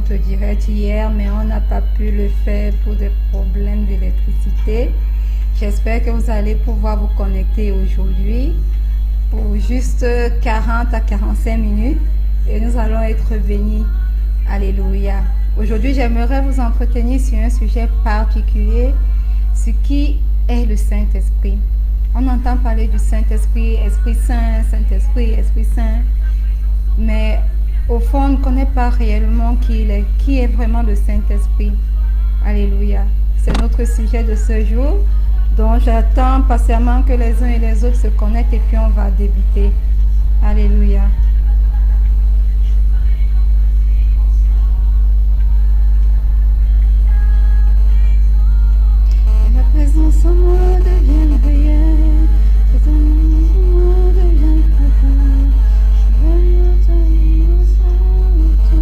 notre direct hier, mais on n'a pas pu le faire pour des problèmes d'électricité. J'espère que vous allez pouvoir vous connecter aujourd'hui pour juste 40 à 45 minutes et nous allons être bénis. Alléluia. Aujourd'hui, j'aimerais vous entretenir sur un sujet particulier, ce qui est le Saint-Esprit. On entend parler du Saint-Esprit, Esprit Saint, Saint-Esprit, Esprit Saint, mais au fond, on ne connaît pas réellement qui est vraiment le Saint-Esprit. Alléluia. C'est notre sujet de ce jour, donc j'attends patiemment que les uns et les autres se connectent et puis on va débuter. Alléluia. La présence en moi devient réelle, que ton nom en moi devient profond. Je veux t'aller au sein de toi.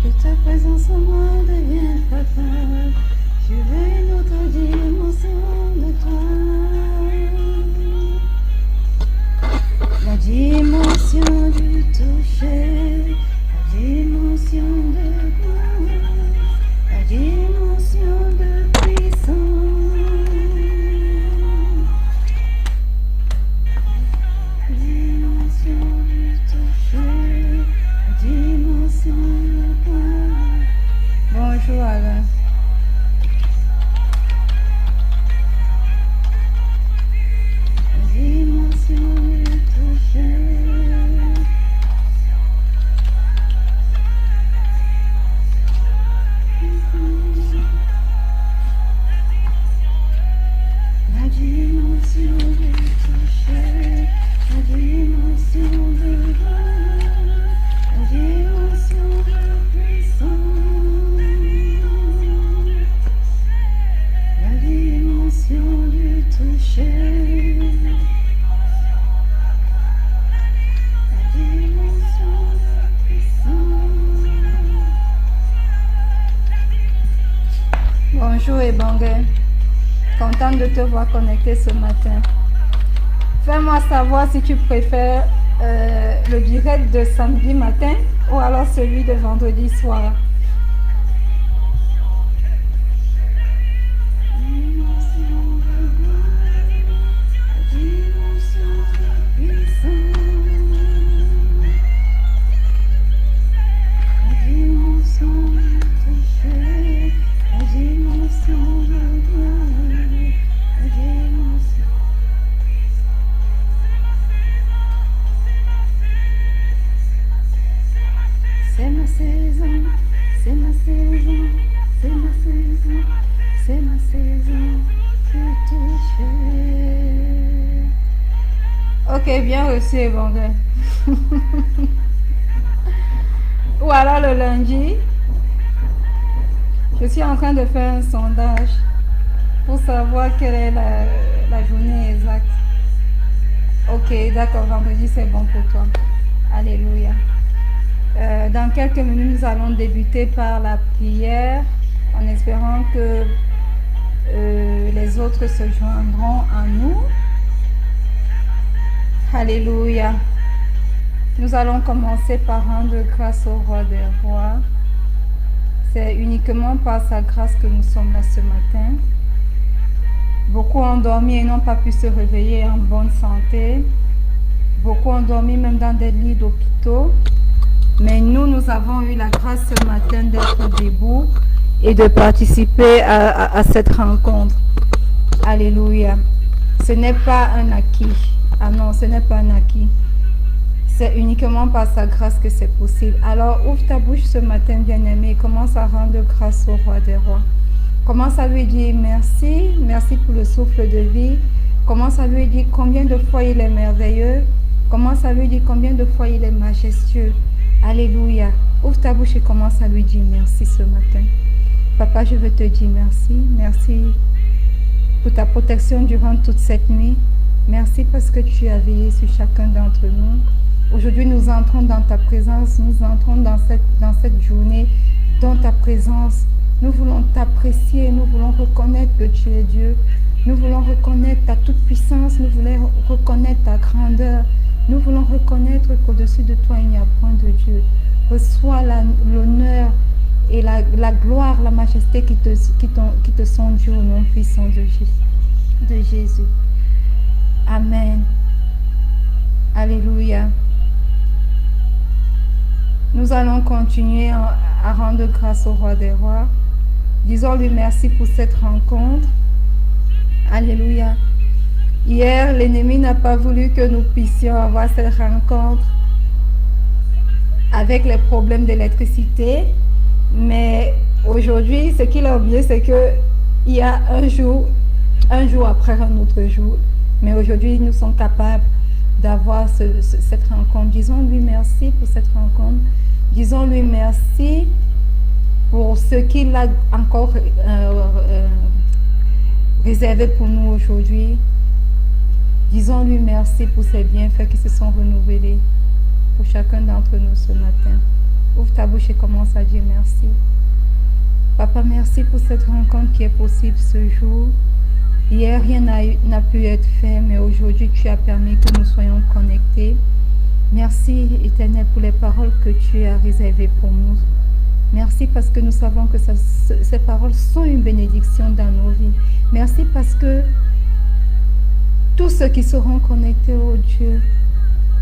Que ta présence en moi devienne palpable, je veux une autre dimension de toi. La dimension du toucher, la dimension de grâce, la dimension de puissance. La dimension du toucher, la dimension de grâce. Bonjour Alain. La dimension du toucher. La dimension du toucher, la dimension de grâce, la dimension de puissance, la dimension du toucher, la dimension de puissance. Bonjour Ebangé. Contente de te voir connecté ce matin. Fais-moi savoir si tu préfères le direct de samedi matin ou alors celui de vendredi soir. C'est ma saison, c'est ma saison, c'est ma saison, c'est ma saison, je te fais. Ok, bien reçu, Évangile. Ou alors le lundi, je suis en train de faire un sondage pour savoir quelle est la journée exacte. Ok, d'accord, vendredi c'est bon pour toi. Alléluia. Dans quelques minutes, nous allons débuter par la prière en espérant que les autres se joindront à nous. Alléluia. Nous allons commencer par rendre grâce au roi des rois. C'est uniquement par sa grâce que nous sommes là ce matin. Beaucoup ont dormi et n'ont pas pu se réveiller en bonne santé. Beaucoup ont dormi même dans des lits d'hôpitaux. Mais nous avons eu la grâce ce matin d'être debout et de participer à cette rencontre. Alléluia. Ce n'est pas un acquis. Ah non, ce n'est pas un acquis. C'est uniquement par sa grâce que c'est possible. Alors ouvre ta bouche ce matin, bien-aimé, commence à rendre grâce au roi des rois. Commence à lui dire merci, merci pour le souffle de vie. Commence à lui dire combien de fois il est merveilleux. Commence à lui dire combien de fois il est majestueux. Alléluia. Ouvre ta bouche et commence à lui dire merci ce matin. Papa, je veux te dire merci. Merci pour ta protection durant toute cette nuit. Merci parce que tu as veillé sur chacun d'entre nous. Aujourd'hui, nous entrons dans ta présence. Nous entrons dans cette journée, dans ta présence. Nous voulons t'apprécier. Nous voulons reconnaître que tu es Dieu. Nous voulons reconnaître ta toute-puissance. Nous voulons reconnaître ta grandeur. Nous voulons reconnaître qu'au-dessus de toi, il n'y a point de Dieu. Reçois l'honneur et la gloire, la majesté qui te sont dues au nom puissant de Jésus. Amen. Alléluia. Nous allons continuer à rendre grâce au roi des rois. Disons-lui merci pour cette rencontre. Alléluia. Hier, l'ennemi n'a pas voulu que nous puissions avoir cette rencontre avec les problèmes d'électricité. Mais aujourd'hui, ce qu'il a oublié, c'est qu'il y a un jour après un autre jour. Mais aujourd'hui, nous sommes capables d'avoir cette rencontre. Disons-lui merci pour cette rencontre. Disons-lui merci pour ce qu'il a encore réservé pour nous aujourd'hui. Disons-lui merci pour ses bienfaits qui se sont renouvelés pour chacun d'entre nous ce matin. Ouvre ta bouche et commence à dire merci. Papa, merci pour cette rencontre qui est possible ce jour. Hier, rien n'a pu être fait, mais aujourd'hui, tu as permis que nous soyons connectés. Merci, Éternel, pour les paroles que tu as réservées pour nous. Merci parce que nous savons que ces paroles sont une bénédiction dans nos vies. Merci parce que tous ceux qui seront connectés au Dieu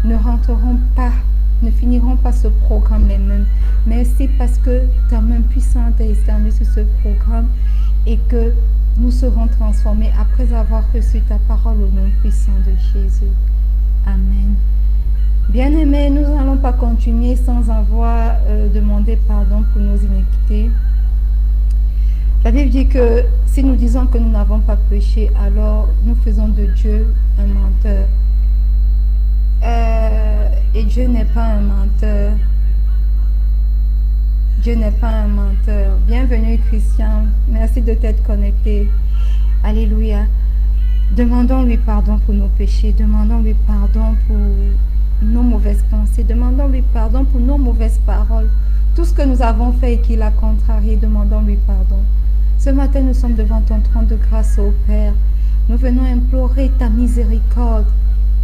ne finiront pas ce programme les mêmes. Merci parce que ta main puissante est étendue sur ce programme et que nous serons transformés après avoir reçu ta parole au nom puissant de Jésus. Amen. Bien-aimés, nous n'allons pas continuer sans avoir demandé pardon pour nos iniquités. La Bible dit que si nous disons que nous n'avons pas péché, alors nous faisons de Dieu un menteur. Et Dieu n'est pas un menteur. Dieu n'est pas un menteur. Bienvenue Christian. Merci de t'être connecté. Alléluia. Demandons-lui pardon pour nos péchés. Demandons-lui pardon pour nos mauvaises pensées. Demandons-lui pardon pour nos mauvaises paroles. Tout ce que nous avons fait et qui l'a contrarié, demandons-lui pardon. Ce matin, nous sommes devant ton trône de grâce, ô Père. Nous venons implorer ta miséricorde.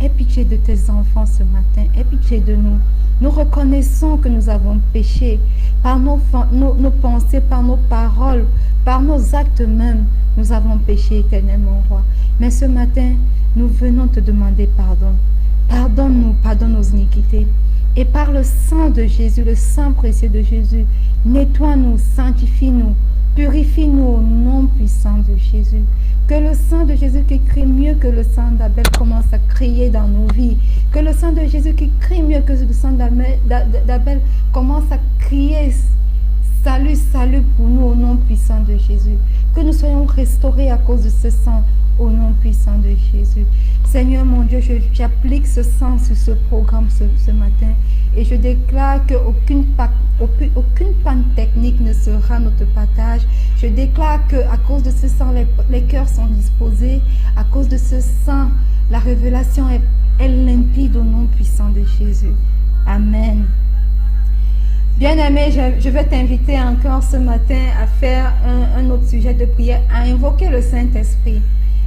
Aie pitié de tes enfants ce matin. Aie pitié de nous. Nous reconnaissons que nous avons péché par nos pensées, par nos paroles, par nos actes même. Nous avons péché, Éternel mon roi. Mais ce matin, nous venons te demander pardon. Pardonne-nous, pardonne nos iniquités. Et par le sang de Jésus, le sang précieux de Jésus, nettoie-nous, sanctifie-nous, purifie-nous au nom puissant de Jésus. Que le sang de Jésus qui crie mieux que le sang d'Abel commence à crier dans nos vies. Que le sang de Jésus qui crie mieux que le sang d'Abel commence à crier salut, salut pour nous au nom puissant de Jésus. Que nous soyons restaurés à cause de ce sang au nom puissant de Jésus. Seigneur mon Dieu, j'applique ce sang sur ce programme ce matin et je déclare qu'aucune panne technique ne sera notre partage. Je déclare qu'à cause de ce sang, les cœurs sont disposés. À cause de ce sang, la révélation est limpide au nom puissant de Jésus. Amen. Bien-aimé, je vais t'inviter encore ce matin à faire un autre sujet de prière, à invoquer le Saint-Esprit.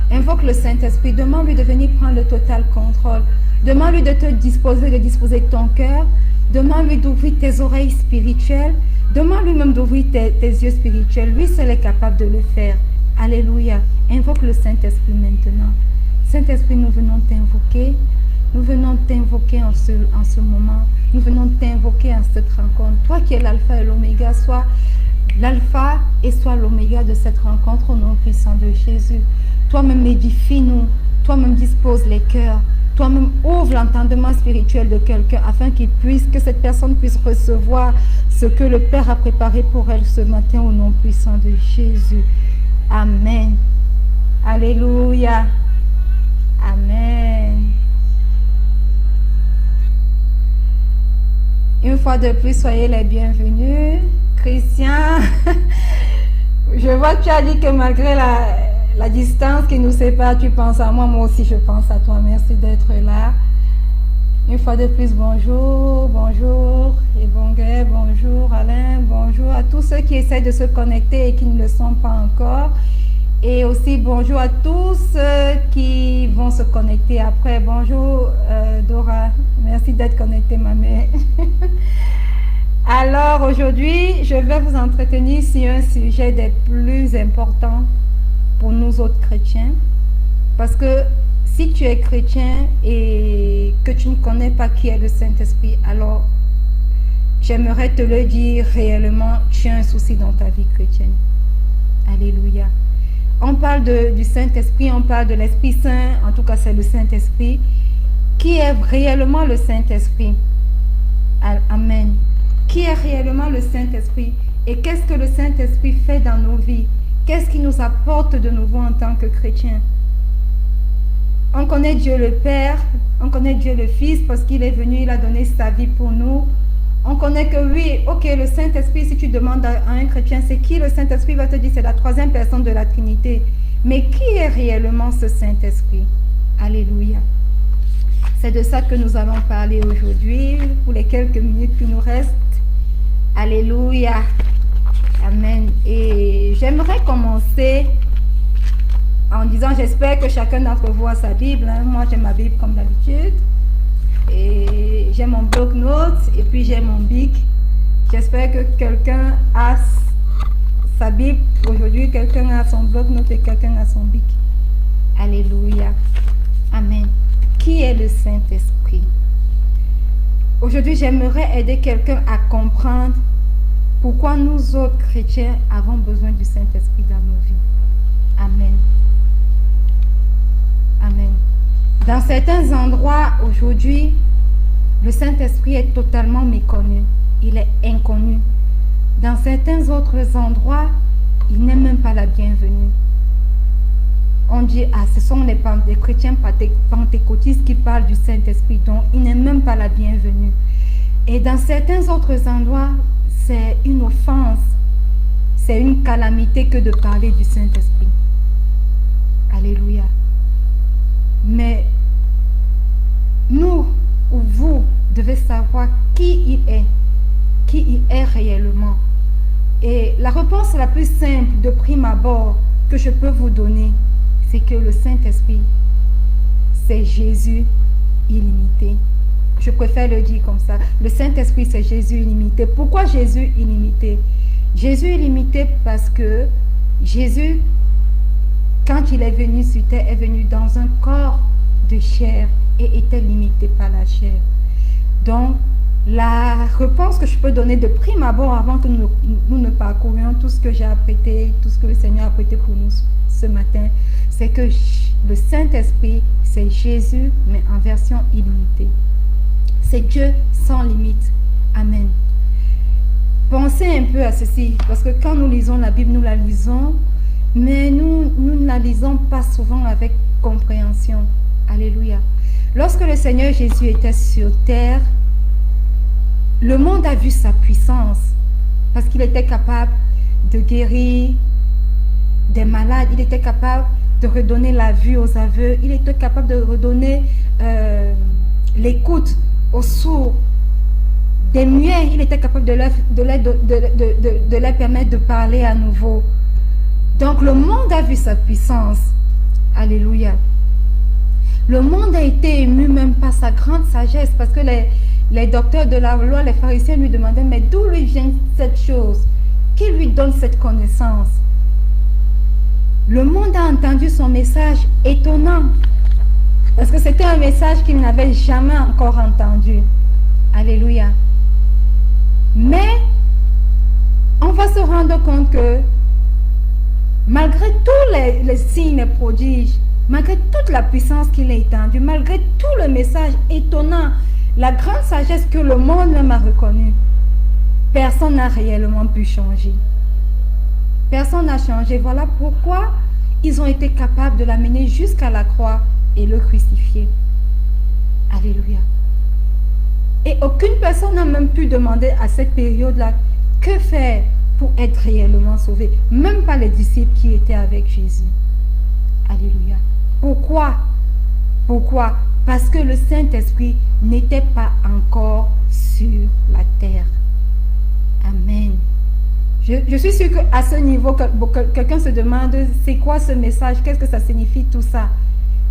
Invoque le Saint-Esprit, demande-lui de venir prendre le total contrôle. Demande-lui de te disposer, de disposer ton cœur. Demande-lui d'ouvrir tes oreilles spirituelles. Demande-lui même d'ouvrir tes yeux spirituels. Lui seul est capable de le faire. Alléluia. Invoque le Saint-Esprit maintenant. Saint-Esprit, nous venons t'invoquer. Nous venons t'invoquer en ce moment. Nous venons t'invoquer en cette rencontre. Toi qui es l'alpha et l'oméga, sois l'alpha et sois l'oméga de cette rencontre au nom puissant de Jésus. Toi-même édifie-nous. Toi-même dispose les cœurs. toi-même ouvre l'entendement spirituel de quelqu'un afin que cette personne puisse recevoir ce que le Père a préparé pour elle ce matin au nom puissant de Jésus. Amen. Alléluia. Amen. Une fois de plus, soyez les bienvenus. Christian, je vois que tu as dit que malgré la distance qui nous sépare, tu penses à moi. Moi aussi, je pense à toi. Merci d'être là. Une fois de plus, bonjour, bonjour, Ebongue, bonjour, Alain, bonjour à tous ceux qui essaient de se connecter et qui ne le sont pas encore. Et aussi, bonjour à tous ceux qui vont se connecter après. Bonjour, Dora. Merci d'être connectée, ma mère. Alors, aujourd'hui, je vais vous entretenir sur un sujet des plus importants pour nous autres chrétiens. Parce que si tu es chrétien et que tu ne connais pas qui est le Saint-Esprit, alors j'aimerais te le dire réellement, tu as un souci dans ta vie chrétienne. Alléluia. On parle du Saint-Esprit, on parle de l'Esprit Saint, en tout cas c'est le Saint-Esprit. Qui est réellement le Saint-Esprit? Amen. Qui est réellement le Saint-Esprit? Et qu'est-ce que le Saint-Esprit fait dans nos vies? Qu'est-ce qu'il nous apporte de nouveau en tant que chrétiens? On connaît Dieu le Père, on connaît Dieu le Fils parce qu'il est venu, il a donné sa vie pour nous. On connaît que oui, ok, le Saint-Esprit, si tu demandes à un chrétien, c'est qui le Saint-Esprit, il va te dire c'est la troisième personne de la Trinité. Mais qui est réellement ce Saint-Esprit? Alléluia. C'est de ça que nous allons parler aujourd'hui, pour les quelques minutes qui nous restent. Alléluia. Amen. Et j'aimerais commencer en disant, j'espère que chacun d'entre vous a sa Bible. Moi, j'ai ma Bible comme d'habitude. Et j'ai mon bloc-notes et puis j'ai mon bic. J'espère que quelqu'un a sa Bible. Aujourd'hui, quelqu'un a son bloc-notes et quelqu'un a son bic. Alléluia. Amen. Qui est le Saint-Esprit? Aujourd'hui, j'aimerais aider quelqu'un à comprendre pourquoi nous autres chrétiens avons besoin du Saint-Esprit dans nos vies. Amen. Amen. Dans certains endroits, aujourd'hui, le Saint-Esprit est totalement méconnu. Il est inconnu. Dans certains autres endroits, il n'est même pas la bienvenue. On dit, ah, ce sont les chrétiens pentecôtistes qui parlent du Saint-Esprit, donc il n'est même pas la bienvenue. Et dans certains autres endroits, c'est une offense, c'est une calamité que de parler du Saint-Esprit. Alléluia. Mais nous ou vous devez savoir qui il est réellement. Et la réponse la plus simple de prime abord que je peux vous donner, c'est que le Saint-Esprit, c'est Jésus illimité. Je préfère le dire comme ça. Le Saint-Esprit, c'est Jésus illimité. Pourquoi Jésus illimité? Jésus illimité parce que Jésus, quand il est venu sur terre, est venu dans un corps de chair et était limité par la chair. Donc, la réponse que je peux donner de prime abord avant que nous ne parcourions tout ce que j'ai apprêté, tout ce que le Seigneur a apprêté pour nous ce matin, c'est que le Saint-Esprit, c'est Jésus, mais en version illimitée. C'est Dieu sans limite. Amen. Pensez un peu à ceci, parce que quand nous lisons la Bible, nous la lisons, mais nous ne la lisons pas souvent avec compréhension. Alléluia. Lorsque le Seigneur Jésus était sur terre, le monde a vu sa puissance, parce qu'il était capable de guérir des malades, il était capable de redonner la vue aux aveugles, il était capable de redonner l'écoute aux sourds, des muets, il était capable de leur permettre de parler à nouveau. Donc le monde a vu sa puissance. Alléluia. Le monde a été ému même par sa grande sagesse, parce que les docteurs de la loi, les pharisiens lui demandaient, mais d'où lui vient cette chose? Qui lui donne cette connaissance? Le monde a entendu son message étonnant, parce que c'était un message qu'il n'avait jamais encore entendu. Alléluia. Mais on va se rendre compte que malgré tous les signes et prodiges, malgré toute la puissance qu'il a étendue, malgré tout le message étonnant, la grande sagesse que le monde même a reconnue, personne n'a réellement pu changer. Personne n'a changé. Voilà pourquoi ils ont été capables de l'amener jusqu'à la croix et le crucifier. Alléluia. Et aucune personne n'a même pu demander à cette période-là que faire pour être réellement sauvé. Même pas les disciples qui étaient avec Jésus. Alléluia. Pourquoi? Pourquoi? Parce que le Saint-Esprit n'était pas encore sur la terre. Amen. Je suis sûre qu'à ce niveau, quelqu'un se demande, c'est quoi ce message? Qu'est-ce que ça signifie tout ça?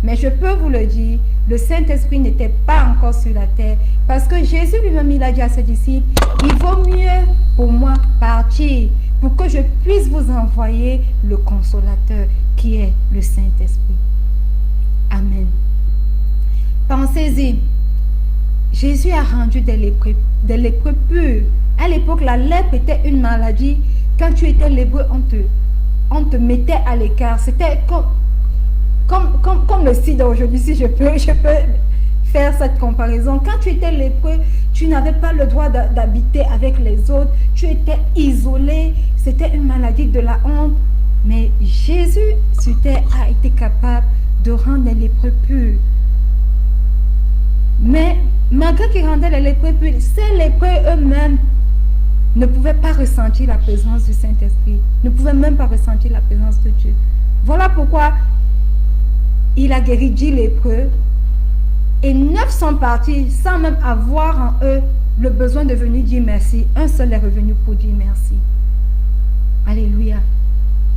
Mais je peux vous le dire, le Saint-Esprit n'était pas encore sur la terre. Parce que Jésus lui-même, il a dit à ses disciples, il vaut mieux pour moi partir pour que je puisse vous envoyer le Consolateur qui est le Saint-Esprit. Amen. Pensez-y, Jésus a rendu des lépreux purs. À l'époque, la lèpre était une maladie. Quand tu étais lépreux, on te mettait à l'écart. C'était comme le sida aujourd'hui, si je peux faire cette comparaison. Quand tu étais lépreux, tu n'avais pas le droit d'habiter avec les autres. Tu étais isolé. C'était une maladie de la honte. Mais Jésus sur terre a été capable de rendre les lépreux purs. Mais malgré qu'il rendait les lépreux purs, ces lépreux eux-mêmes ne pouvaient pas ressentir la présence du Saint-Esprit, ne pouvaient même pas ressentir la présence de Dieu. Voilà pourquoi il a guéri 10 lépreux et 9 sont partis sans même avoir en eux le besoin de venir dire merci. Un seul est revenu pour dire merci. Alléluia.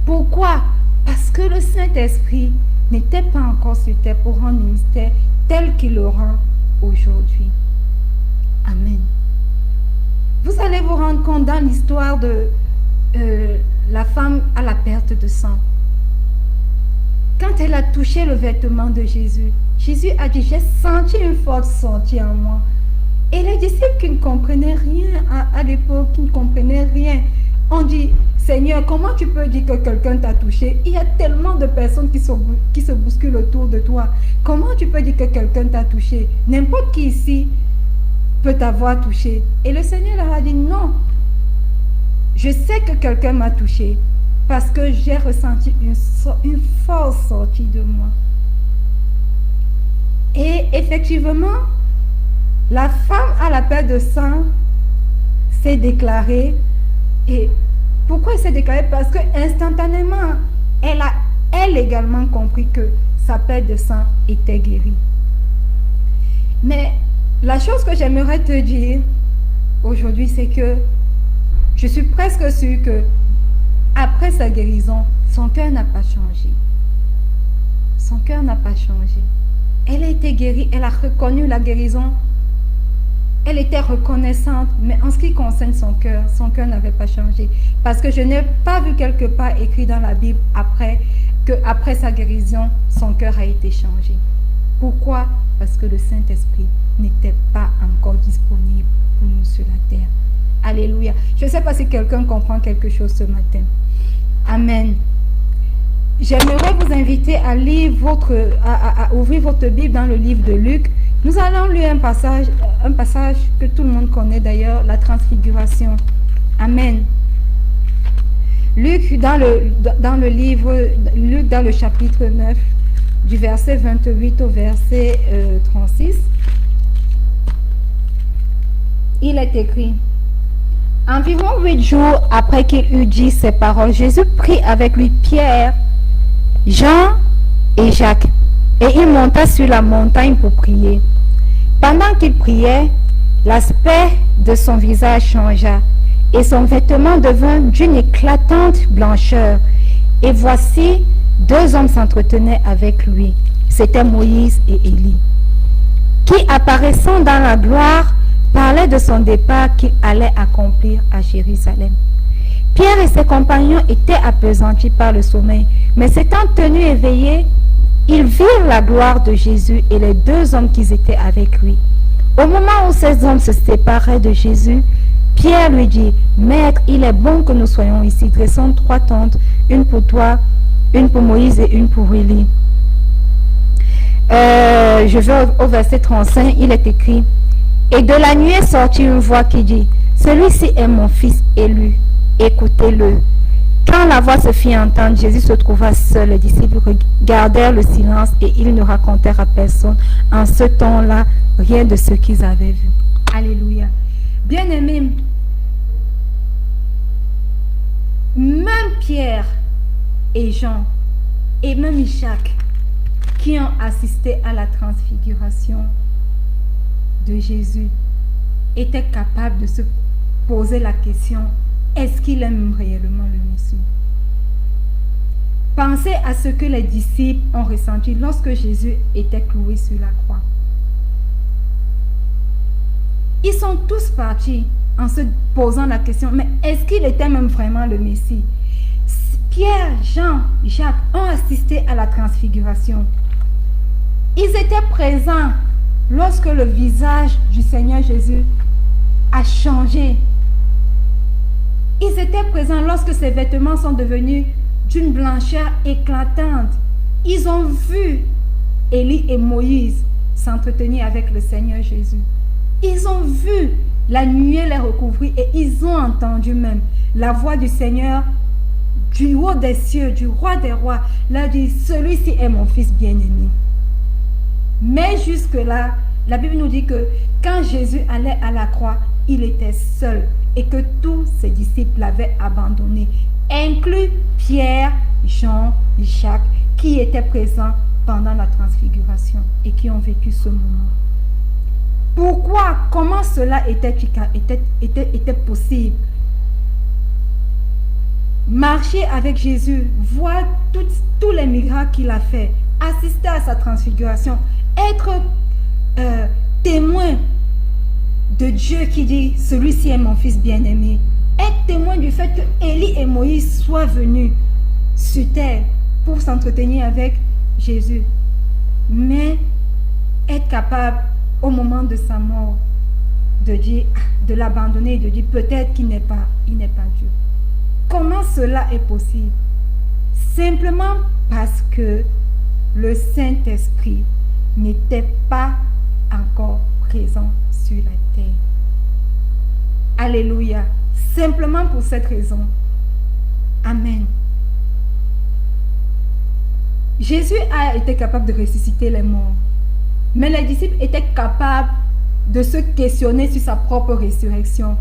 Pourquoi? Parce que le Saint-Esprit n'était pas encore sur terre pour rendre le mystère tel qu'il le rend aujourd'hui. Amen. Vous allez vous rendre compte dans l'histoire de la femme à la perte de sang. Quand elle a touché le vêtement de Jésus, Jésus a dit, j'ai senti une force sortir en moi. Et les disciples qui ne comprenaient rien à l'époque, qui ne comprenaient rien, ont dit, Seigneur, comment tu peux dire que quelqu'un t'a touché? Il y a tellement de personnes qui se bousculent autour de toi. Comment tu peux dire que quelqu'un t'a touché? N'importe qui ici peut t'avoir touché. Et le Seigneur leur a dit, non, je sais que quelqu'un m'a touché parce que j'ai ressenti une force sortie de moi. Et effectivement, la femme à la perte de sang s'est déclarée. Et pourquoi elle s'est déclarée? Parce que instantanément, elle a également compris que sa perte de sang était guérie. Mais la chose que j'aimerais te dire aujourd'hui, c'est que je suis presque sûre que après sa guérison, son cœur n'a pas changé. Son cœur n'a pas changé. Elle a été guérie, elle a reconnu la guérison. Elle était reconnaissante, mais en ce qui concerne son cœur n'avait pas changé. Parce que je n'ai pas vu quelque part écrit dans la Bible qu'après sa guérison, son cœur a été changé. Pourquoi? Parce que le Saint-Esprit n'était pas encore disponible pour nous sur la terre. Alléluia. Je ne sais pas si quelqu'un comprend quelque chose ce matin. Amen. J'aimerais vous inviter à lire à ouvrir votre Bible dans le livre de Luc. Nous allons lire un passage que tout le monde connaît d'ailleurs, la transfiguration. Amen. Luc, dans le livre, Luc dans le chapitre 9, du verset 28 au verset 36, il est écrit, environ 8 jours après qu'il eut dit ces paroles, Jésus prit avec lui Pierre, Jean et Jacques, et il monta sur la montagne pour prier. Pendant qu'il priait, l'aspect de son visage changea, et son vêtement devint d'une éclatante blancheur. Et voici, 2 hommes s'entretenaient avec lui. C'étaient Moïse et Élie, qui, apparaissant dans la gloire, parlaient de son départ qu'il allait accomplir à Jérusalem. Pierre et ses compagnons étaient appesantis par le sommeil, mais s'étant tenus éveillés, ils virent la gloire de Jésus et les 2 hommes qui étaient avec lui. Au moment où ces hommes se séparaient de Jésus, Pierre lui dit, « Maître, il est bon que nous soyons ici. Dressons 3 tentes, une pour toi, une pour Moïse et une pour Élie. » Je vais au verset 35, il est écrit: et de la nuée sortit une voix qui dit: celui-ci est mon fils élu, écoutez-le. Quand la voix se fit entendre, Jésus se trouva seul. Les disciples gardèrent le silence et ils ne racontèrent à personne en ce temps-là rien de ce qu'ils avaient vu. Alléluia. Bien-aimés, même Pierre et Jean et même Jacques qui ont assisté à la transfiguration de Jésus étaient capables de se poser la question: est-ce qu'il aime réellement le Messie? Pensez à ce que les disciples ont ressenti lorsque Jésus était cloué sur la croix. Ils sont tous partis en se posant la question: mais est-ce qu'il était même vraiment le Messie? Pierre, Jean, Jacques ont assisté à la transfiguration. Ils étaient présents lorsque le visage du Seigneur Jésus a changé. Ils étaient présents lorsque ses vêtements sont devenus d'une blancheur éclatante. Ils ont vu Élie et Moïse s'entretenir avec le Seigneur Jésus. Ils ont vu la nuée les recouvrir et ils ont entendu même la voix du Seigneur du haut des cieux, du roi des rois, leur dit: celui-ci est mon fils bien-aimé. Mais jusque-là, la Bible nous dit que quand Jésus allait à la croix, il était seul et que tous ses disciples l'avaient abandonné, inclus Pierre, Jean, Jacques, qui étaient présents pendant la transfiguration et qui ont vécu ce moment. Pourquoi? Comment cela était possible? Marcher avec Jésus, voir tous les miracles qu'il a fait, assister à sa transfiguration, être témoin de Dieu qui dit: celui-ci est mon fils bien-aimé, être témoin du fait que Élie et Moïse soient venus sur terre pour s'entretenir avec Jésus, mais être capable au moment de sa mort de dire, de l'abandonner, de dire peut-être qu'il n'est pas Dieu. Comment cela est possible? Simplement parce que le Saint-Esprit n'était pas encore présent sur la terre. Alléluia. Simplement pour cette raison. Amen. Jésus a été capable de ressusciter les morts. Mais les disciples étaient capables de se questionner sur sa propre résurrection.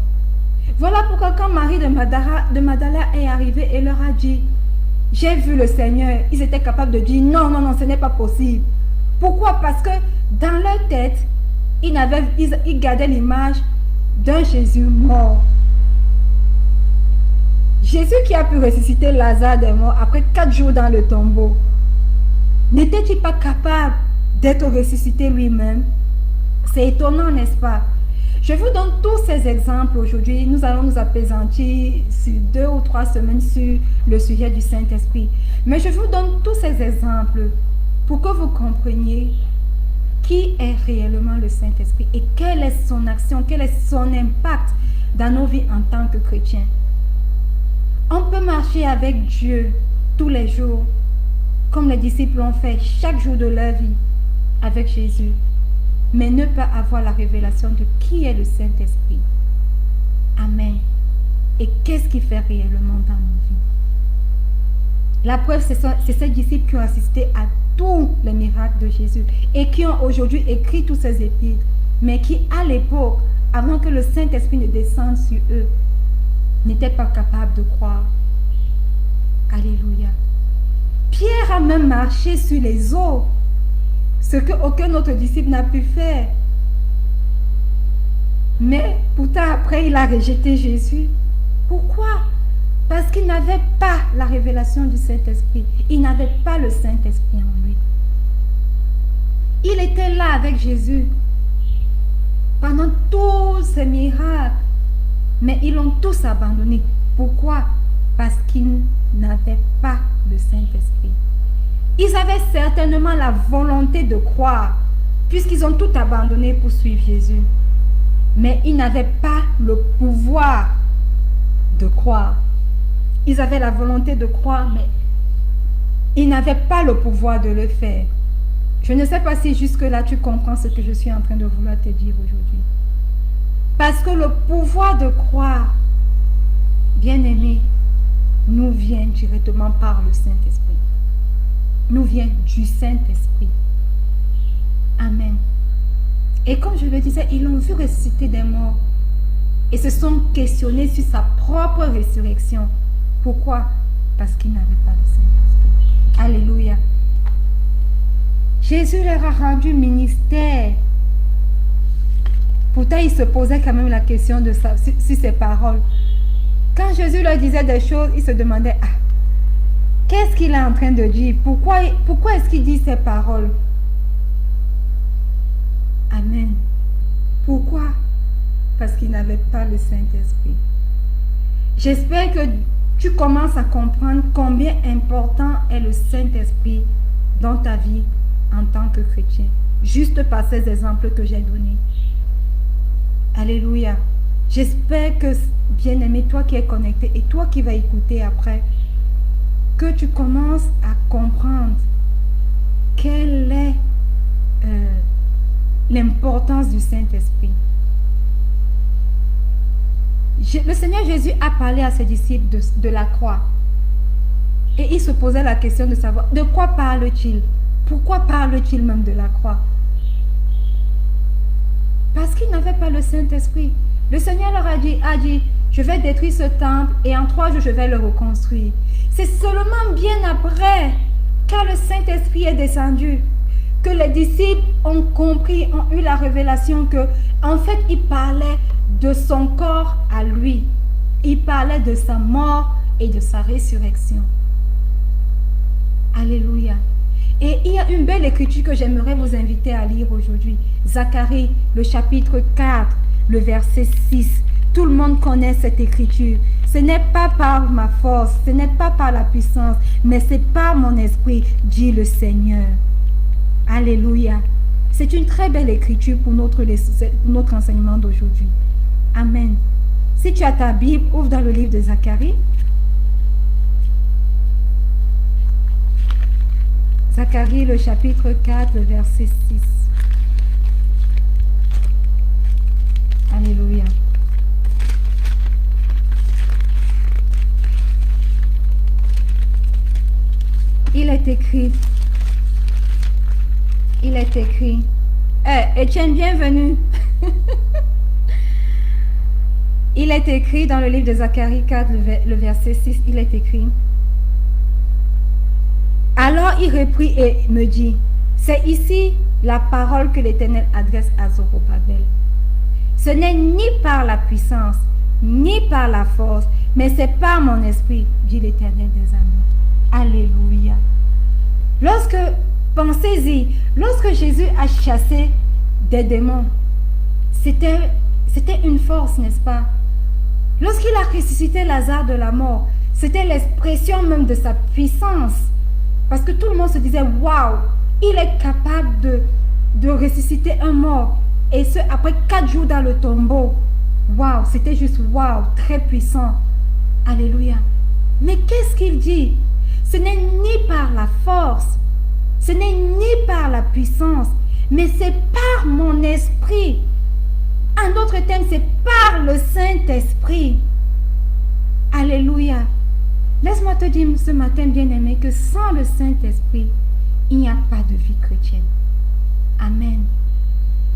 Voilà pourquoi quand Marie de Magdala est arrivée et leur a dit: j'ai vu le Seigneur, ils étaient capables de dire: non, ce n'est pas possible. Pourquoi? Parce que dans leur tête, ils gardaient l'image d'un Jésus mort. Jésus qui a pu ressusciter Lazare des morts après 4 jours dans le tombeau, n'était-il pas capable d'être ressuscité lui-même? C'est étonnant, n'est-ce pas? Je vous donne tous ces exemples aujourd'hui. Nous allons nous appesantir sur 2 ou 3 semaines sur le sujet du Saint-Esprit. Mais je vous donne tous ces exemples pour que vous compreniez qui est réellement le Saint-Esprit et quelle est son action, quel est son impact dans nos vies en tant que chrétiens. On peut marcher avec Dieu tous les jours, comme les disciples l'ont fait chaque jour de leur vie avec Jésus, mais ne pas avoir la révélation de qui est le Saint-Esprit. Amen. Et qu'est-ce qu'il fait réellement dans nos vies? La preuve, c'est ces disciples qui ont assisté à tous les miracles de Jésus et qui ont aujourd'hui écrit tous ces épîtres, mais qui à l'époque, avant que le Saint-Esprit ne descende sur eux, n'étaient pas capables de croire. Alléluia. Pierre a même marché sur les eaux, ce qu'aucun autre disciple n'a pu faire. Mais pourtant après il a rejeté Jésus. Pourquoi? Parce qu'il n'avait pas la révélation du Saint-Esprit. Il n'avait pas le Saint-Esprit en lui. Il était là avec Jésus pendant tous ces miracles. Mais ils l'ont tous abandonné. Pourquoi? Parce qu'ils n'avaient pas le Saint-Esprit. Ils avaient certainement la volonté de croire, puisqu'ils ont tout abandonné pour suivre Jésus. Mais ils n'avaient pas le pouvoir de croire. Ils avaient la volonté de croire, mais ils n'avaient pas le pouvoir de le faire. Je ne sais pas si jusque-là tu comprends ce que je suis en train de vouloir te dire aujourd'hui. Parce que le pouvoir de croire, bien-aimé, nous vient directement par le Saint-Esprit. Nous vient du Saint-Esprit. Amen. Et comme je le disais, ils l'ont vu ressusciter des morts et se sont questionnés sur sa propre résurrection. Pourquoi? Parce qu'ils n'avaient pas le Saint-Esprit. Alléluia. Jésus leur a rendu ministère. Pourtant, ils se posaient quand même la question de ça, sur ses paroles. Quand Jésus leur disait des choses, ils se demandaient, ah, qu'est-ce qu'il est en train de dire? Pourquoi est-ce qu'il dit ces paroles? Amen. Pourquoi? Parce qu'il n'avait pas le Saint-Esprit. J'espère que tu commences à comprendre combien important est le Saint-Esprit dans ta vie en tant que chrétien. Juste par ces exemples que j'ai donnés. Alléluia. J'espère que, bien-aimé, toi qui es connecté et toi qui vas écouter après, que tu commences à comprendre quelle est l'importance du Saint-Esprit. Le Seigneur Jésus a parlé à ses disciples de la croix. Et il se posait la question de savoir de quoi parle-t-il? Pourquoi parle-t-il même de la croix? Parce qu'il n'avait pas le Saint-Esprit. Le Seigneur leur a dit, je vais détruire ce temple et en 3 jours je vais le reconstruire. C'est seulement bien après, quand le Saint-Esprit est descendu, que les disciples ont compris, ont eu la révélation que, en fait, il parlait de son corps à lui. Il parlait de sa mort et de sa résurrection. Alléluia. Et il y a une belle écriture que j'aimerais vous inviter à lire aujourd'hui. Zacharie, le chapitre 4, le verset 6. Tout le monde connaît cette écriture. Ce n'est pas par ma force, ce n'est pas par la puissance, mais c'est par mon esprit, dit le Seigneur. Alléluia. C'est une très belle écriture pour notre enseignement d'aujourd'hui. Amen. Si tu as ta Bible, ouvre dans le livre de Zacharie. Zacharie, le chapitre 4, le verset 6. Alléluia. Il est écrit, Étienne, bienvenue. Il est écrit dans le livre de Zacharie 4, le verset 6, il est écrit, alors il reprit et me dit, c'est ici la parole que l'Éternel adresse à Zorobabel. Ce n'est ni par la puissance, ni par la force, mais c'est par mon esprit, dit l'Éternel des armées. Alléluia. Pensez-y, lorsque Jésus a chassé des démons, c'était une force, n'est-ce pas? Lorsqu'il a ressuscité Lazare de la mort, c'était l'expression même de sa puissance. Parce que tout le monde se disait, waouh, il est capable de ressusciter un mort. Et ce, après 4 jours dans le tombeau. Waouh, c'était juste waouh, très puissant. Alléluia. Mais qu'est-ce qu'il dit? Ce n'est ni par la force, ce n'est ni par la puissance, mais c'est par mon esprit. En d'autres termes, c'est par le Saint-Esprit. Alléluia. Laisse-moi te dire ce matin, bien-aimé, que sans le Saint-Esprit, il n'y a pas de vie chrétienne. Amen.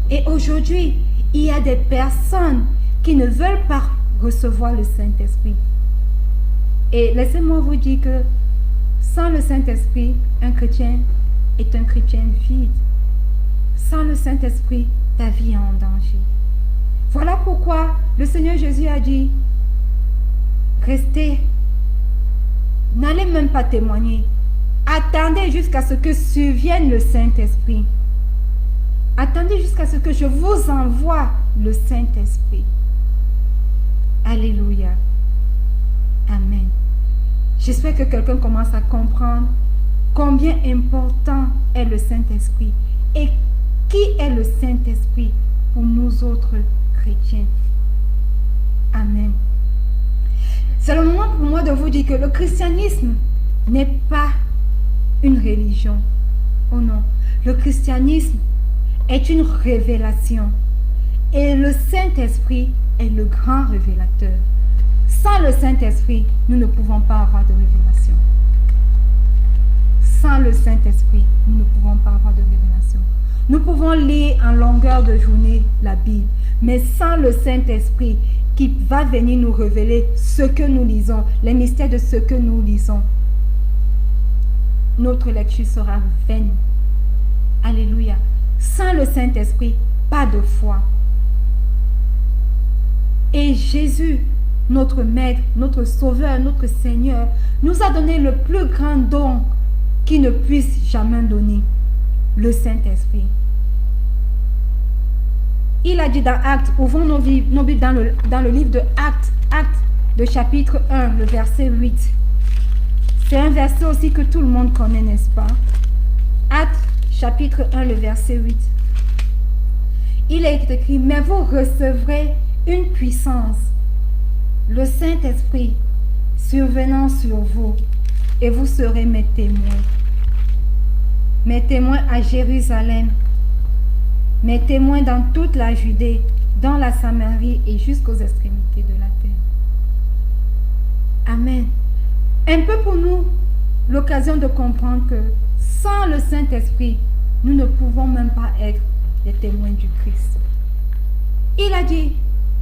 Et aujourd'hui, il y a des personnes qui ne veulent pas recevoir le Saint-Esprit. Et laissez-moi vous dire que sans le Saint-Esprit, un chrétien est un chrétien vide. Sans le Saint-Esprit, ta vie est en danger. Voilà pourquoi le Seigneur Jésus a dit, restez, n'allez même pas témoigner. Attendez jusqu'à ce que survienne le Saint-Esprit. Attendez jusqu'à ce que je vous envoie le Saint-Esprit. Alléluia. Amen. J'espère que quelqu'un commence à comprendre combien important est le Saint-Esprit et qui est le Saint-Esprit pour nous autres chrétiens. Amen. C'est le moment pour moi de vous dire que le christianisme n'est pas une religion. Oh non. Le christianisme est une révélation. Et le Saint-Esprit est le grand révélateur. Sans le Saint-Esprit, nous ne pouvons pas avoir de révélation. Sans le Saint-Esprit, nous ne pouvons pas avoir de révélation. Nous pouvons lire en longueur de journée la Bible, mais sans le Saint-Esprit qui va venir nous révéler ce que nous lisons, les mystères de ce que nous lisons, notre lecture sera vaine. Alléluia. Sans le Saint-Esprit, pas de foi. Et Jésus, notre Maître, notre Sauveur, notre Seigneur, nous a donné le plus grand don qu'il ne puisse jamais donner, le Saint-Esprit. Il a dit dans Actes, ouvrons nos Bibles dans le livre de Actes de chapitre 1, le verset 8. C'est un verset aussi que tout le monde connaît, n'est-ce pas? Actes chapitre 1, le verset 8. Il est écrit, mais vous recevrez une puissance, le Saint-Esprit, survenant sur vous, et vous serez mes témoins. Mes témoins à Jérusalem, mes témoins dans toute la Judée, dans la Samarie et jusqu'aux extrémités de la terre. Amen. Un peu pour nous, l'occasion de comprendre que sans le Saint-Esprit, nous ne pouvons même pas être les témoins du Christ. Il a dit,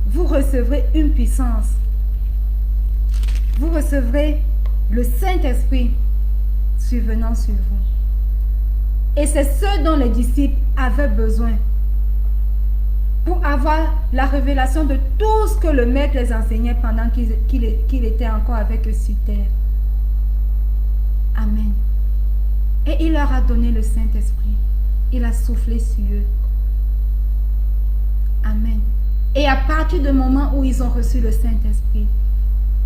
vous recevrez une puissance. Vous recevrez le Saint-Esprit survenant sur vous. Et c'est ce dont les disciples avaient besoin pour avoir la révélation de tout ce que le Maître les enseignait pendant qu'il était encore avec eux sur terre. Amen. Et il leur a donné le Saint-Esprit. Il a soufflé sur eux. Amen. Et à partir du moment où ils ont reçu le Saint-Esprit,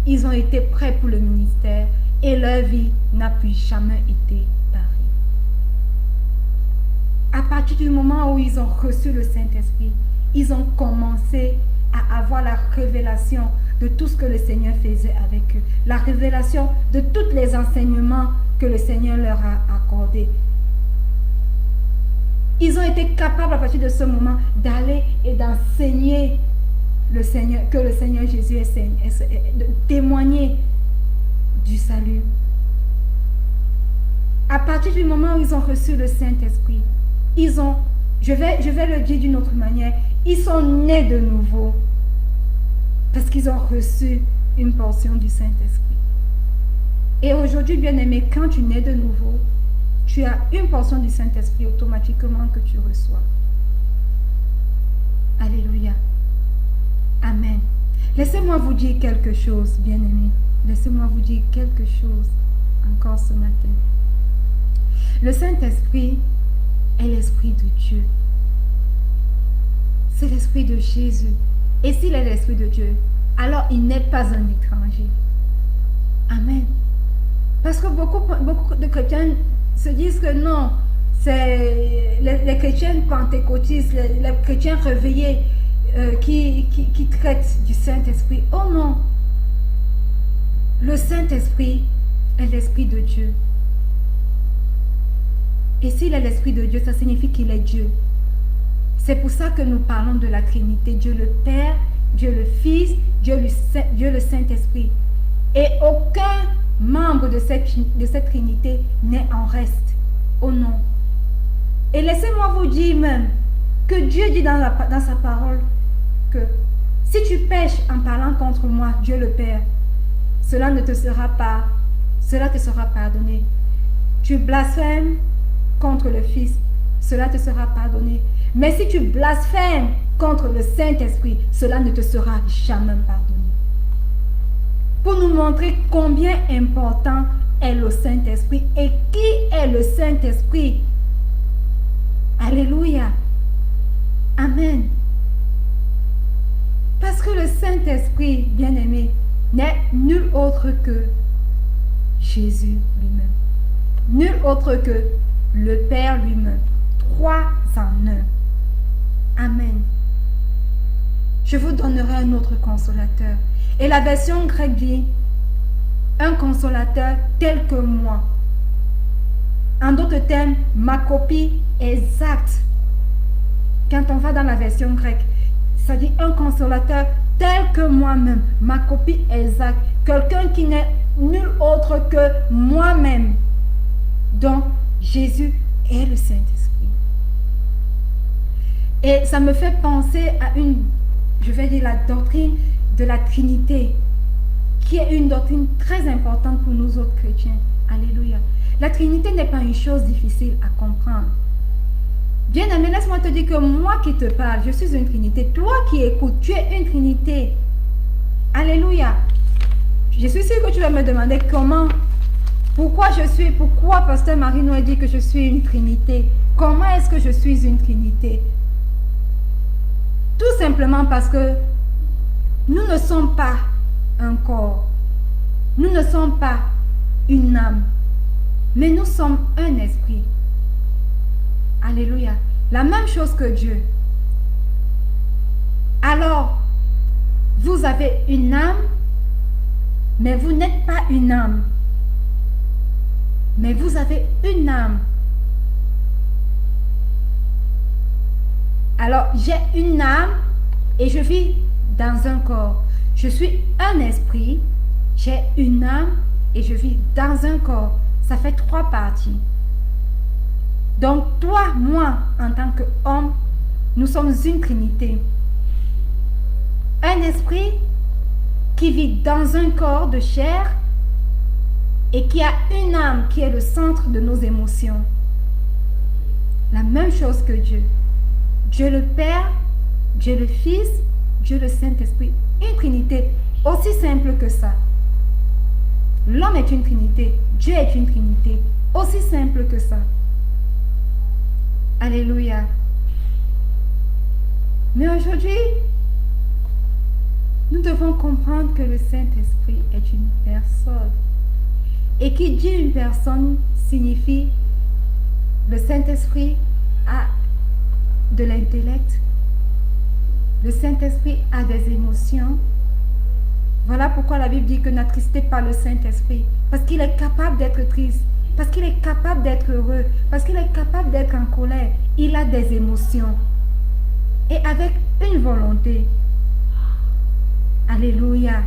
ils ont été prêts pour le ministère et leur vie n'a plus jamais été pareille. À partir du moment où ils ont reçu le Saint-Esprit, ils ont commencé à avoir la révélation de tout ce que le Seigneur faisait avec eux. La révélation de tous les enseignements que le Seigneur leur a accordés. Ils ont été capables à partir de ce moment d'aller et d'enseigner le Seigneur, que le Seigneur Jésus de témoigner du salut. À partir du moment où ils ont reçu le Saint-Esprit, ils ont, je vais le dire d'une autre manière, ils sont nés de nouveau parce qu'ils ont reçu une portion du Saint-Esprit. Et aujourd'hui, bien-aimé, quand tu nais de nouveau, tu as une portion du Saint-Esprit automatiquement que tu reçois. Alléluia. Amen. Laissez-moi vous dire quelque chose, bien-aimé. Laissez-moi vous dire quelque chose encore ce matin. Le Saint-Esprit est l'Esprit de Dieu. C'est l'Esprit de Jésus. Et s'il est l'Esprit de Dieu, alors il n'est pas un étranger. Amen. Parce que beaucoup de chrétiens se disent que non, c'est les chrétiens pentecôtistes, les chrétiens réveillés qui traitent du Saint-Esprit. Oh non! Le Saint-Esprit est l'Esprit de Dieu. Et s'il est l'Esprit de Dieu, ça signifie qu'il est Dieu. C'est pour ça que nous parlons de la Trinité. Dieu le Père, Dieu le Fils, Dieu le Saint-Esprit. Et aucun membre de cette Trinité n'est en reste. Oh non. Et laissez-moi vous dire même que Dieu dit dans sa parole que si tu pèches en parlant contre moi, Dieu le Père, cela te sera pardonné. Tu blasphèmes contre le Fils, cela te sera pardonné. Mais si tu blasphèmes contre le Saint-Esprit, cela ne te sera jamais pardonné. Pour nous montrer combien important est le Saint-Esprit et qui est le Saint-Esprit. Alléluia. Amen. Parce que le Saint-Esprit, bien-aimé, n'est nul autre que Jésus lui-même. Nul autre que le Père lui-même. 3 en 1. Amen. Je vous donnerai un autre consolateur. Et la version grecque dit, un consolateur tel que moi. En d'autres termes, ma copie exacte. Quand on va dans la version grecque, ça dit un consolateur tel que moi-même, ma copie exacte. Quelqu'un qui n'est nul autre que moi-même. Donc, Jésus est le Saint-Esprit. Et ça me fait penser à la doctrine de la Trinité, qui est une doctrine très importante pour nous autres chrétiens. Alléluia. La Trinité n'est pas une chose difficile à comprendre. Bien-aimé, laisse-moi te dire que moi qui te parle, je suis une Trinité. Toi qui écoutes, tu es une Trinité. Alléluia. Je suis sûre que tu vas me demander pourquoi Pasteur Marie nous a dit que je suis une Trinité. Comment est-ce que je suis une Trinité? Tout simplement parce que nous ne sommes pas un corps. Nous ne sommes pas une âme. Mais nous sommes un esprit. Alléluia. La même chose que Dieu. Alors, vous avez une âme, mais vous n'êtes pas une âme. Mais vous avez une âme. Alors, j'ai une âme et je vis dans un corps. Je suis un esprit, j'ai une âme et je vis dans un corps. Ça fait 3 parties. Donc, toi, moi, en tant qu'homme, nous sommes une trinité. Un esprit qui vit dans un corps de chair et qui a une âme qui est le centre de nos émotions. La même chose que Dieu. Dieu le Père, Dieu le Fils, Dieu le Saint-Esprit. Une trinité aussi simple que ça. L'homme est une trinité, Dieu est une trinité, aussi simple que ça. Alléluia. Mais aujourd'hui, nous devons comprendre que le Saint-Esprit est une personne. Et qui dit une personne signifie le Saint-Esprit a de l'intellect, le Saint-Esprit a des émotions. Voilà pourquoi la Bible dit que n'attristez pas le Saint-Esprit, parce qu'il est capable d'être triste, parce qu'il est capable d'être heureux, parce qu'il est capable d'être en colère. Il a des émotions et avec une volonté. Alléluia.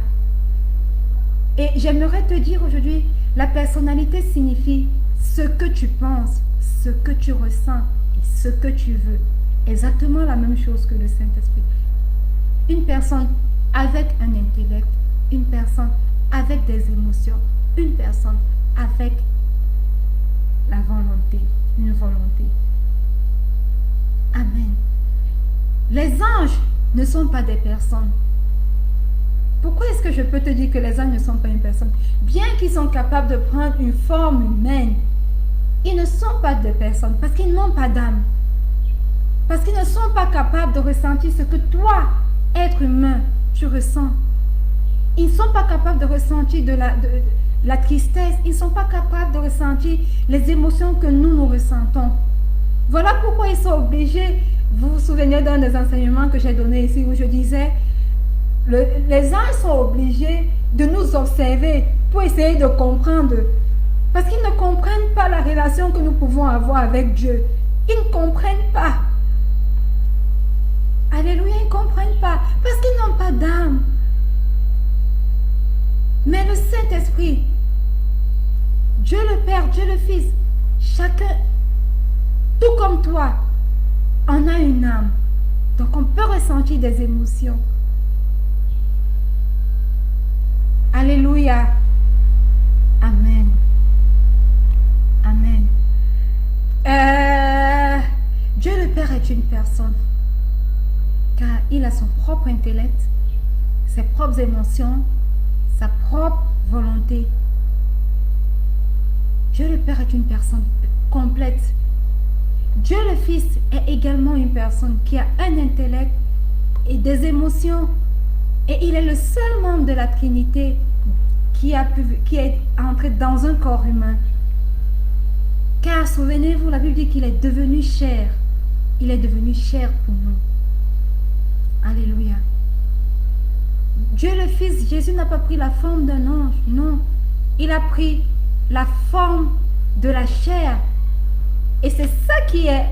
Et j'aimerais te dire aujourd'hui, la personnalité signifie ce que tu penses, ce que tu ressens et ce que tu veux. Exactement la même chose que le Saint-Esprit. Une personne avec un intellect, une personne avec des émotions, une personne avec la volonté, une volonté. Amen. Les anges ne sont pas des personnes. Pourquoi est-ce que je peux te dire que les anges ne sont pas une personne? Bien qu'ils sont capables de prendre une forme humaine, ils ne sont pas des personnes parce qu'ils n'ont pas d'âme. Parce qu'ils ne sont pas capables de ressentir ce que toi, être humain, tu ressens. Ils ne sont pas capables de ressentir de la tristesse. Ils ne sont pas capables de ressentir les émotions que nous ressentons. Voilà pourquoi ils sont obligés. Vous vous souvenez d'un des enseignements que j'ai donné ici où je disais, les anges sont obligés de nous observer pour essayer de comprendre. Parce qu'ils ne comprennent pas la relation que nous pouvons avoir avec Dieu. Ils ne comprennent pas. Alléluia, ils ne comprennent pas. Parce qu'ils n'ont pas d'âme. Mais le Saint-Esprit, Dieu le Père, Dieu le Fils, chacun, tout comme toi, on a une âme. Donc on peut ressentir des émotions. Alléluia. Amen. Amen. Dieu le Père est une personne. Car il a son propre intellect, ses propres émotions, sa propre volonté. Dieu le Père est une personne complète. Dieu le Fils est également une personne qui a un intellect et des émotions. Et il est le seul membre de la Trinité qui est entré dans un corps humain. Car souvenez-vous, la Bible dit qu'il est devenu chair. Il est devenu chair pour nous. Alléluia. Dieu le Fils, Jésus n'a pas pris la forme d'un ange, non. Il a pris la forme de la chair Et c'est ça qui est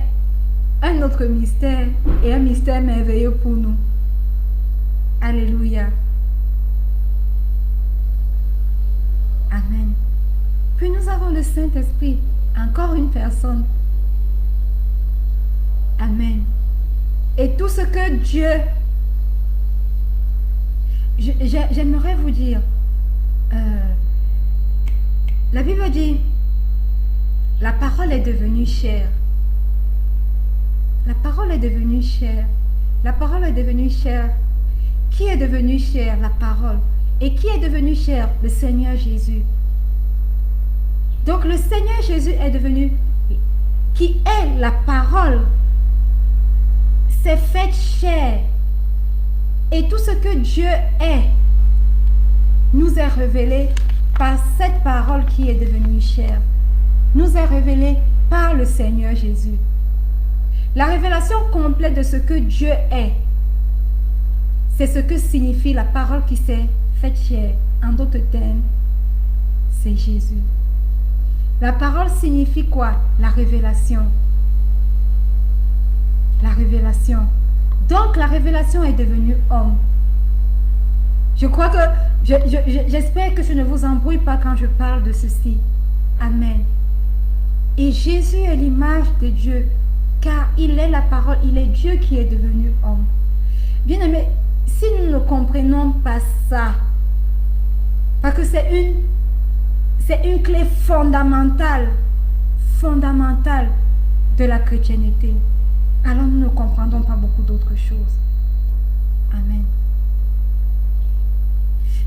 un autre mystère et un mystère merveilleux pour nous. Alléluia. Amen. Puis nous avons le Saint-Esprit, encore une personne. Amen. Et tout ce que Dieu... J'aimerais vous dire, la Bible dit, la parole est devenue chair. La parole est devenue chair. La parole est devenue chair. Qui est devenu chair? La parole. Et qui est devenu chair? Le Seigneur Jésus. Donc le Seigneur Jésus est devenu, qui est la parole, s'est fait chair. Et tout ce que Dieu est, nous est révélé par cette parole qui est devenue chair. Nous est révélé par le Seigneur Jésus. La révélation complète de ce que Dieu est, c'est ce que signifie la parole qui s'est faite chair. En d'autres termes, c'est Jésus. La parole signifie quoi? La révélation. La révélation. Donc la révélation est devenue homme. Je crois que, j'espère que je ne vous embrouille pas quand je parle de ceci. Amen. Et Jésus est l'image de Dieu, car il est la parole, il est Dieu qui est devenu homme. Bien aimé, si nous ne comprenons pas ça, parce que c'est une clé fondamentale de la chrétienté, alors nous ne comprendrons pas beaucoup d'autres choses. Amen.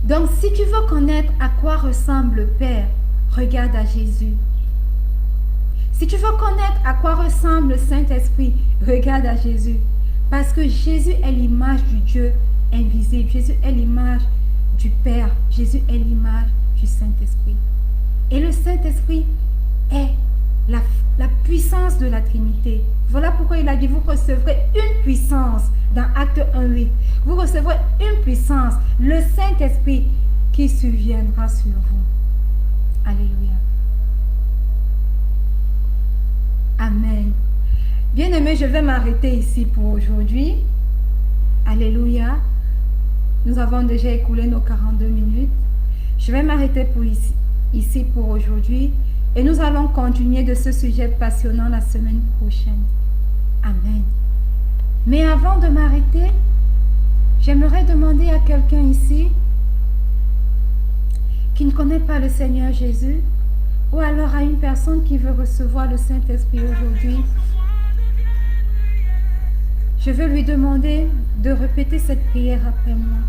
Donc, si tu veux connaître à quoi ressemble le Père, regarde à Jésus. Si tu veux connaître à quoi ressemble le Saint-Esprit, regarde à Jésus. Parce que Jésus est l'image du Dieu invisible. Jésus est l'image du Père. Jésus est l'image du Saint-Esprit. Et le Saint-Esprit est la puissance de la Trinité. Voilà pourquoi il a dit, vous recevrez une puissance dans Acte 1:8. Vous recevrez une puissance, le Saint-Esprit qui surviendra sur vous. Alléluia. Amen. Bien-aimés, je vais m'arrêter ici pour aujourd'hui. Alléluia. Nous avons déjà écoulé nos 42 minutes. Je vais m'arrêter ici pour aujourd'hui. Et nous allons continuer de ce sujet passionnant la semaine prochaine. Amen. Mais avant de m'arrêter, j'aimerais demander à quelqu'un ici qui ne connaît pas le Seigneur Jésus, ou alors à une personne qui veut recevoir le Saint-Esprit aujourd'hui. Je veux lui demander de répéter cette prière après moi.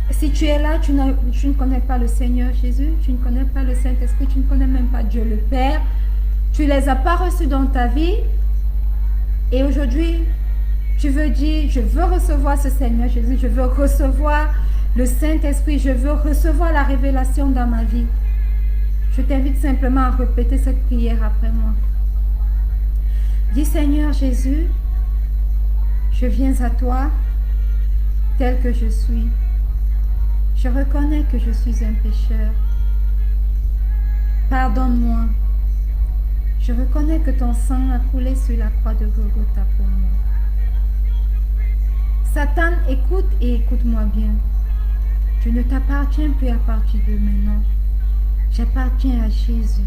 Si tu es là, tu ne connais pas le Seigneur Jésus, tu ne connais pas le Saint-Esprit, tu ne connais même pas Dieu le Père, tu ne les as pas reçus dans ta vie, et aujourd'hui, tu veux dire, je veux recevoir ce Seigneur Jésus, je veux recevoir le Saint-Esprit, je veux recevoir la révélation dans ma vie. Je t'invite simplement à répéter cette prière après moi. Dis, Seigneur Jésus, je viens à toi tel que je suis. Je reconnais que je suis un pécheur. Pardonne-moi. Je reconnais que ton sang a coulé sur la croix de Golgotha pour moi. Satan, écoute et écoute-moi bien. Je ne t'appartiens plus à partir de maintenant. J'appartiens à Jésus.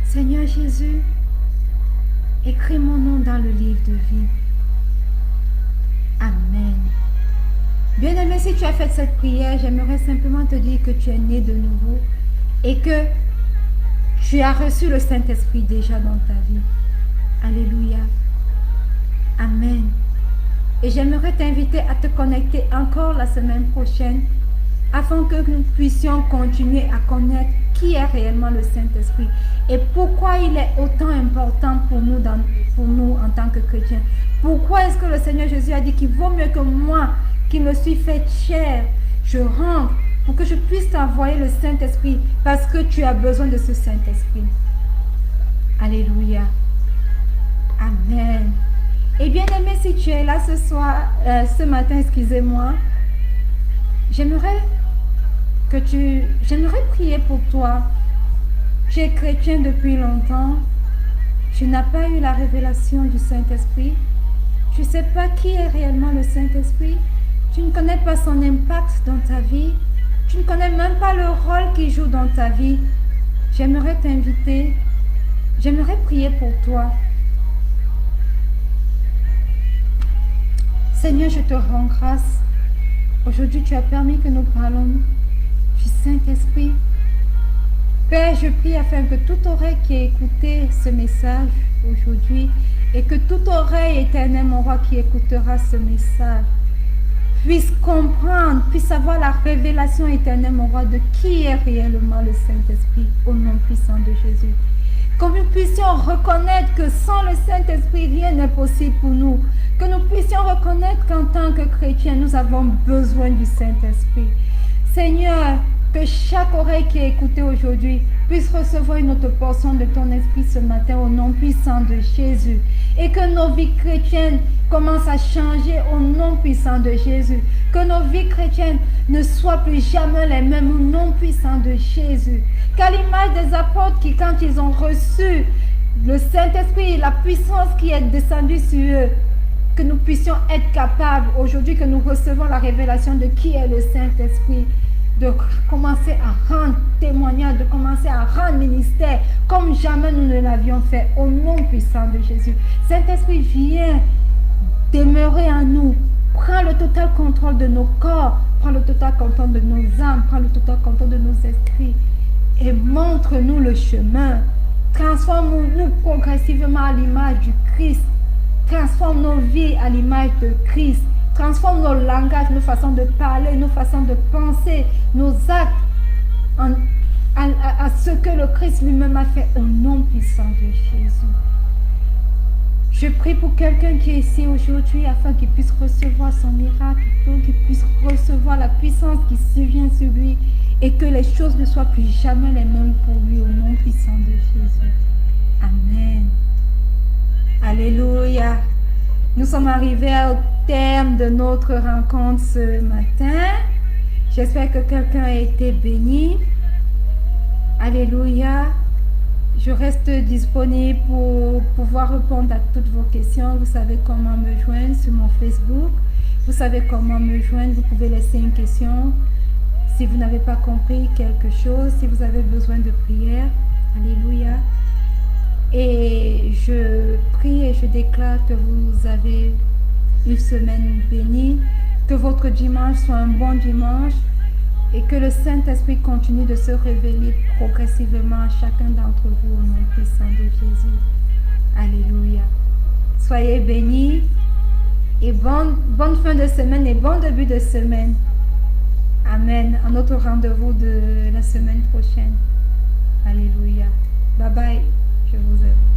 Seigneur Jésus, écris mon nom dans le livre de vie. Amen. Bien-aimé, si tu as fait cette prière, j'aimerais simplement te dire que tu es né de nouveau et que tu as reçu le Saint-Esprit déjà dans ta vie. Alléluia. Amen. Et j'aimerais t'inviter à te connecter encore la semaine prochaine afin que nous puissions continuer à connaître qui est réellement le Saint-Esprit et pourquoi il est autant important pour nous en tant que chrétiens. Pourquoi est-ce que le Seigneur Jésus a dit qu'il vaut mieux que moi, qui me suis fait chair, je rentre pour que je puisse t'envoyer le Saint-Esprit parce que tu as besoin de ce Saint-Esprit. Alléluia. Amen. Et bien aimé, si tu es là ce matin, excusez-moi, j'aimerais prier pour toi. Tu es chrétien depuis longtemps. Tu n'as pas eu la révélation du Saint-Esprit. Tu ne sais pas qui est réellement le Saint-Esprit. Tu ne connais pas son impact dans ta vie. Tu ne connais même pas le rôle qu'il joue dans ta vie. J'aimerais t'inviter. J'aimerais prier pour toi. Seigneur, je te rends grâce. Aujourd'hui, tu as permis que nous parlons du Saint-Esprit. Père, je prie afin que toute oreille qui a écouté ce message aujourd'hui et que toute oreille éternelle, mon roi, qui écoutera ce message, puisse comprendre, puisse avoir la révélation éternelle, mon roi, de qui est réellement le Saint-Esprit au nom puissant de Jésus. Que nous puissions reconnaître que sans le Saint-Esprit, rien n'est possible pour nous. Que nous puissions reconnaître qu'en tant que chrétiens, nous avons besoin du Saint-Esprit. Seigneur, que chaque oreille qui a écouté aujourd'hui puisse recevoir une autre portion de ton esprit ce matin au nom puissant de Jésus. Et que nos vies chrétiennes commencent à changer au nom puissant de Jésus. Que nos vies chrétiennes ne soient plus jamais les mêmes au nom puissant de Jésus. Qu'à l'image des apôtres qui, quand ils ont reçu le Saint-Esprit, la puissance qui est descendue sur eux, que nous puissions être capables, aujourd'hui que nous recevons la révélation de qui est le Saint-Esprit, de commencer à rendre témoignage, de commencer à rendre ministère comme jamais nous ne l'avions fait au nom puissant de Jésus. Saint-Esprit, viens demeurer en nous. Prends le total contrôle de nos corps, prends le total contrôle de nos âmes, prends le total contrôle de nos esprits et montre-nous le chemin. Transforme-nous progressivement à l'image du Christ. Transforme nos vies à l'image de Christ. Transforme nos langages, nos façons de parler, nos façons de penser, nos actes à ce que le Christ lui-même a fait au nom puissant de Jésus. Je prie pour quelqu'un qui est ici aujourd'hui afin qu'il puisse recevoir son miracle, qu'il puisse recevoir la puissance qui survient sur lui et que les choses ne soient plus jamais les mêmes pour lui au nom puissant de Jésus. Amen. Alléluia. Nous sommes arrivés au terme de notre rencontre ce matin. J'espère que quelqu'un a été béni. Alléluia. Je reste disponible pour pouvoir répondre à toutes vos questions. Vous savez comment me joindre sur mon Facebook. Vous savez comment me joindre. Vous pouvez laisser une question. Si vous n'avez pas compris quelque chose, si vous avez besoin de prière. Alléluia. Et je prie et je déclare que vous avez une semaine bénie, que votre dimanche soit un bon dimanche et que le Saint-Esprit continue de se révéler progressivement à chacun d'entre vous au nom puissant de Jésus. Alléluia. Soyez bénis et bonne fin de semaine et bon début de semaine. Amen. À notre rendez-vous de la semaine prochaine. Alléluia. Bye bye. Je vous aime.